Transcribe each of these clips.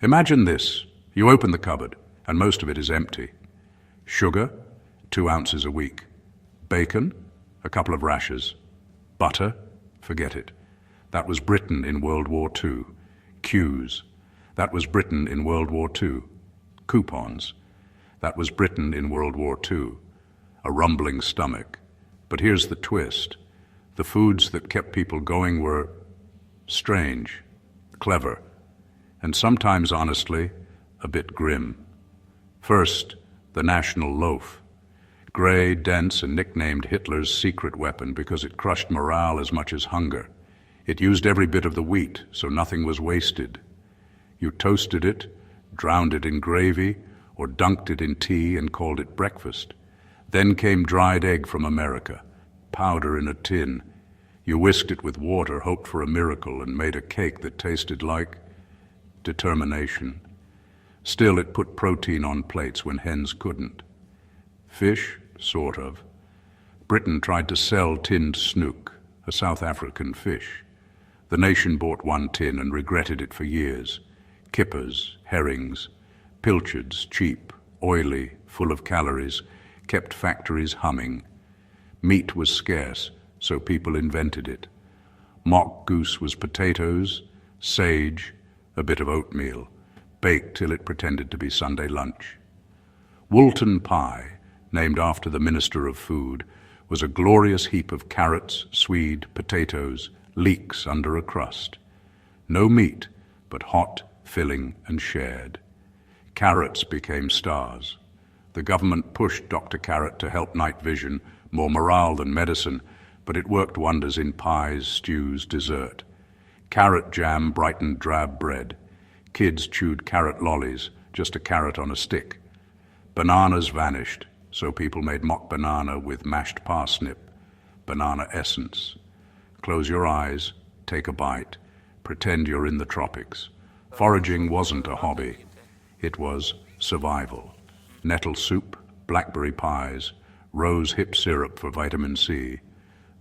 Imagine this. You open the cupboard, and most of it is empty. Sugar, 2 ounces a week. Bacon, a couple of rashers. Butter, forget it. That was Britain in World War II. Queues. That was Britain in World War II. Coupons. That was Britain in World War II. A rumbling stomach. But here's the twist. The foods that kept people going were strange, clever, and sometimes, honestly, a bit grim. First, the national loaf. Gray, dense, and nicknamed Hitler's secret weapon because it crushed morale as much as hunger. It used every bit of the wheat, so nothing was wasted. You toasted it, drowned it in gravy, or dunked it in tea and called it breakfast. Then came dried egg from America, powder in a tin. You whisked it with water, hoped for a miracle, and made a cake that tasted like determination. Still, it put protein on plates when hens couldn't. Fish, sort of. Britain tried to sell tinned snook, a South African fish. The nation bought 1 tin and regretted it for years. Kippers, herrings, pilchards, cheap, oily, full of calories, kept factories humming. Meat was scarce, so people invented it. Mock goose was potatoes, sage, a bit of oatmeal, baked till it pretended to be Sunday lunch. Woolton pie, named after the Minister of Food, was a glorious heap of carrots, swede, potatoes, leeks under a crust. No meat, but hot, filling, and shared. Carrots became stars. The government pushed Dr. Carrot to help night vision, more morale than medicine, but it worked wonders in pies, stews, dessert. Carrot jam brightened drab bread. Kids chewed carrot lollies, just a carrot on a stick. Bananas vanished, so people made mock banana with mashed parsnip, banana essence. Close your eyes, take a bite, pretend you're in the tropics. Foraging wasn't a hobby. It was survival. Nettle soup, blackberry pies, rose hip syrup for vitamin C.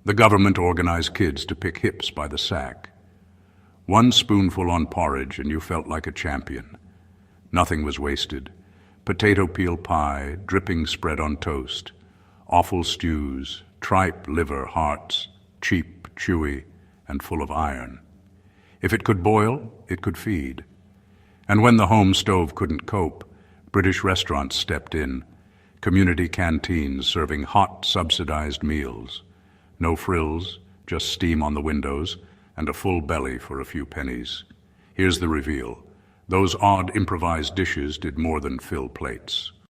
The government organized kids to pick hips by the sack. 1 spoonful on porridge and you felt like a champion. Nothing was wasted. Potato peel pie, dripping spread on toast. Offal stews, tripe, liver, hearts, cheap, chewy, and full of iron. If it could boil, it could feed. And when the home stove couldn't cope, British restaurants stepped in. Community canteens serving hot, subsidized meals. No frills, just steam on the windows, and a full belly for a few pennies. Here's the reveal. Those odd improvised dishes did more than fill plates.